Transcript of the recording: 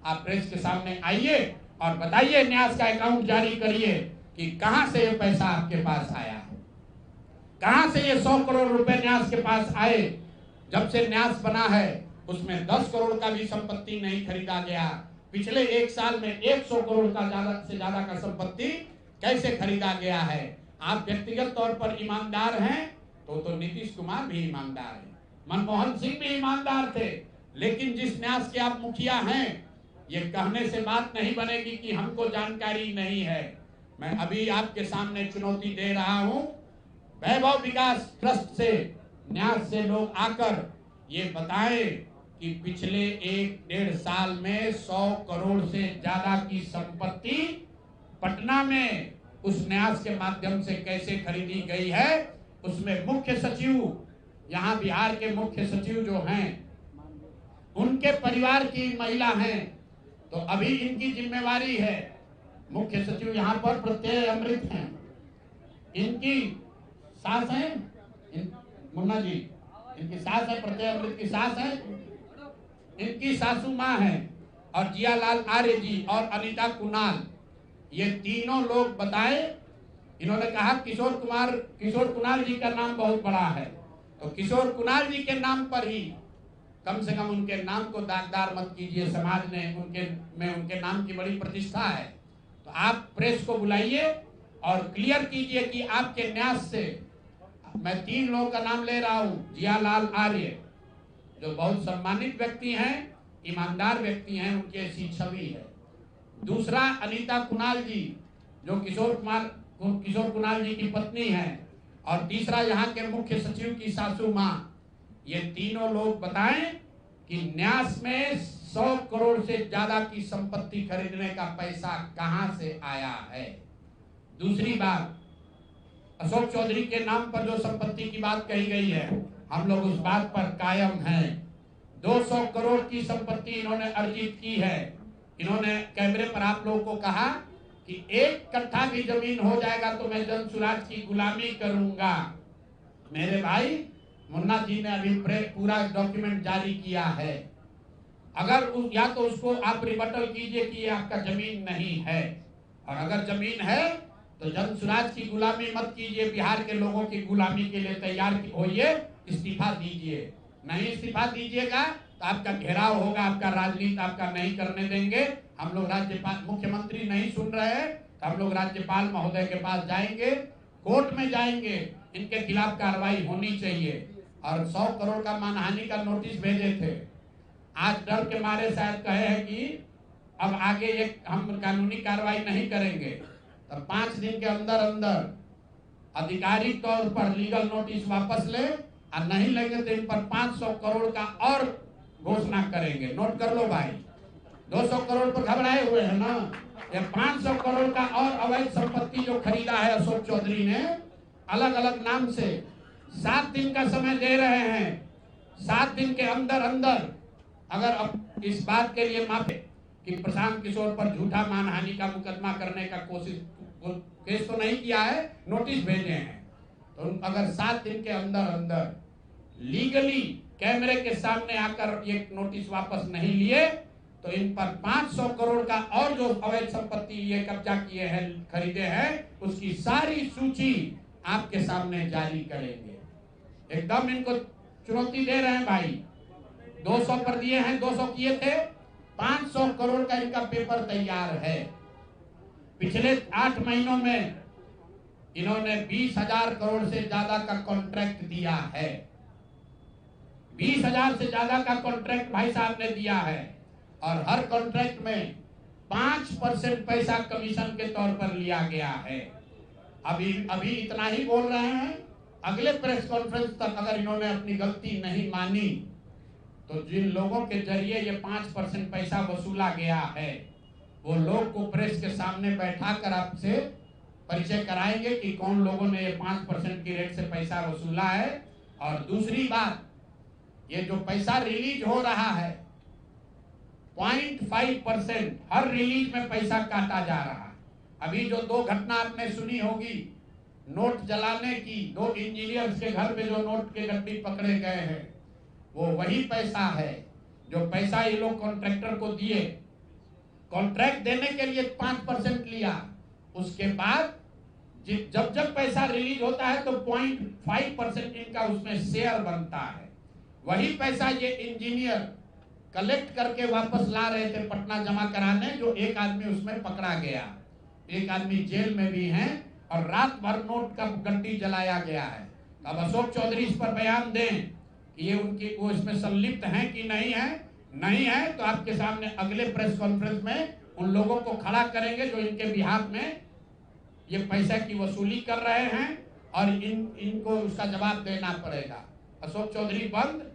आप प्रेस के सामने आइए और बताइए, न्यास का अकाउंट जारी करिए कि कहां से ये पैसा आपके पास आया, कहां से ये 100 करोड़ रुपए न्यास के पास आए। जब से न्यास बना है उसमें 10 करोड़ का भी संपत्ति नहीं खरीदा गया। पिछले एक साल में 100 करोड़ का ज्यादा का संपत्ति कैसे खरीदा गया है। आप व्यक्तिगत तौर पर ईमानदार हैं तो नीतीश कुमार भी ईमानदार है, मनमोहन सिंह भी ईमानदार थे, लेकिन जिस न्यास के आप मुखिया हैं, ये कहने से बात नहीं बनेगी कि हमको जानकारी नहीं है। मैं अभी आपके सामने चुनौती दे रहा हूं, वैभव विकास ट्रस्ट से, न्यास से लोग आकर ये बताएं कि पिछले 1-1.5 साल में 100 करोड़ से ज्यादा की संपत्ति पटना में उस न्यास के माध्यम से कैसे खरीदी गई है। उसमें मुख्य सचिव, यहाँ बिहार के मुख्य सचिव जो हैं, उनके परिवार की महिला हैं, तो अभी इनकी जिम्मेवारी है। मुख्य सचिव यहाँ पर प्रत्यय अमृत हैं, इनकी सास है मुन्ना जी, इनकी सास है, प्रत्यय अमृत की सास है, इनकी सासू माँ है, और जियालाल आर्य जी और अनीता कुणाल, ये तीनों लोग बताएं। इन्होंने कहा किशोर कुणाल जी का नाम बहुत बड़ा है, तो किशोर कुणाल जी के नाम पर ही कम से कम उनके नाम को दागदार मत कीजिए। समाज ने उनके नाम की बड़ी प्रतिष्ठा है। तो आप प्रेस को बुलाइए और क्लियर कीजिए कि आपके न्यास से, मैं 3 लोगों का नाम ले रहा हूँ। जियालाल आर्य जो बहुत सम्मानित व्यक्ति हैं, ईमानदार व्यक्ति हैं, उनकी ऐसी छवि है। दूसरा अनीता कुणाल जी जो किशोर कुणाल जी की पत्नी है, और तीसरा यहाँ के मुख्य सचिव की सासू माँ। ये तीनों लोग बताएं कि न्यास में 100 करोड़ से ज्यादा की संपत्ति खरीदने का पैसा कहां से आया है। दूसरी बात, अशोक चौधरी के नाम पर जो संपत्ति की बात कही गई है, हम लोग उस बात पर कायम हैं। 200 करोड़ की संपत्ति इन्होंने अर्जित की है। इन्होंने कैमरे पर आप लोगों को कहा कि 1 कट्ठा भी जमीन हो जाएगा तो मैं जनसुराज की गुलामी करूंगा। मेरे भाई मुन्ना जी ने अभी पूरा डॉक्यूमेंट जारी किया है। अगर या तो उसको आप रिबटल कीजिए कि ये आपका जमीन नहीं है, और अगर जमीन है तो जनसुराज की गुलामी मत कीजिए, बिहार के लोगों की गुलामी के लिए तैयार होइए, इस्तीफा दीजिए। नहीं इस्तीफा दीजिएगा तो आपका घेराव होगा, आपका राजनीति आपका नहीं करने देंगे। हम लोग राज्यपाल, मुख्यमंत्री नहीं सुन रहे हैं तो हम लोग राज्यपाल महोदय के पास जाएंगे, कोर्ट में जाएंगे, इनके खिलाफ कार्रवाई होनी चाहिए। और 100 करोड़ का मानहानि का नोटिस भेजे थे, आज डर के मारे शायद कहे हैं कि अब आगे ये हम कानूनी कार्रवाई नहीं करेंगे। तो 5 दिन के अंदर अंदर आधिकारिक तौर पर लीगल नोटिस वापस ले, और नहीं लेंगे तो इन पर 500 करोड़ का और घोषणा करेंगे। नोट कर लो भाई, 200 करोड़ पर घबराए हुए हैं ना, ये 500 करोड़ का और अवैध संपत्ति जो खरीदा है अशोक चौधरी ने अलग अलग नाम से। 7 दिन का समय दे रहे हैं, 7 दिन के अंदर अंदर अगर अब इस बात के लिए माफी कि प्रशांत किशोर पर झूठा मानहानि का मुकदमा करने का केस तो नहीं किया है, नोटिस भेजे हैं, तो अगर 7 दिन के अंदर अंदर लीगली कैमरे के सामने आकर ये नोटिस वापस नहीं लिए तो इन पर 500 करोड़ का और जो अवैध संपत्ति ये कब्जा किए हैं, खरीदे हैं, उसकी सारी सूची आपके सामने जारी करेंगे। एकदम इनको चुनौती दे रहे हैं भाई। 200 पर दिए हैं, 200 किए थे, 500 करोड़ का इनका पेपर तैयार है। पिछले 8 महीनों में इन्होंने 20,000 करोड़ से ज्यादा का कॉन्ट्रैक्ट दिया है। 20,000 से ज्यादा का कॉन्ट्रैक्ट भाई साहब ने दिया है, और हर कॉन्ट्रैक्ट में 5% पैसा कमीशन के तौर पर लिया गया है। अभी इतना ही बोल रहे हैं, अगले प्रेस कॉन्फ्रेंस तक अगर इन्होंने अपनी गलती नहीं मानी तो जिन लोगों के जरिए ये 5% पैसा वसूला गया है, वो लोग को प्रेस के सामने बैठाकर आपसे परिचय कराएंगे कि कौन लोगों ने ये 5% की रेट से पैसा वसूला है। और दूसरी बात, ये जो पैसा रिलीज हो रहा है 0.5% हर रिलीज में पैसा काटा जा रहा है। अभी जो 2 घटना आपने सुनी होगी नोट जलाने की, 2 इंजीनियर्स के घर पे जो नोट के गड्ढे पकड़े गए हैं, वो वही पैसा है जो पैसा ये लोग कॉन्ट्रैक्टर को दिए। कॉन्ट्रैक्ट देने के लिए 5% लिया, उसके बाद जब जब पैसा रिलीज होता है तो 0.5% इनका उसमें शेयर बनता है। वही पैसा ये इंजीनियर कलेक्ट करके वापस ला रहे थे पटना जमा कराने, जो एक आदमी उसमें पकड़ा गया, एक आदमी जेल में भी है और रात भर नोट का गड्डी जलाया गया है। अब अशोक चौधरी इस पर बयान दें कि ये उनकी वो इसमें संलिप्त हैं कि नहीं है। नहीं है तो आपके सामने अगले प्रेस कॉन्फ्रेंस में उन लोगों को खड़ा करेंगे जो इनके बिहाफ में ये पैसे की वसूली कर रहे हैं और इनको उसका जवाब देना पड़ेगा। अशोक चौधरी बंद।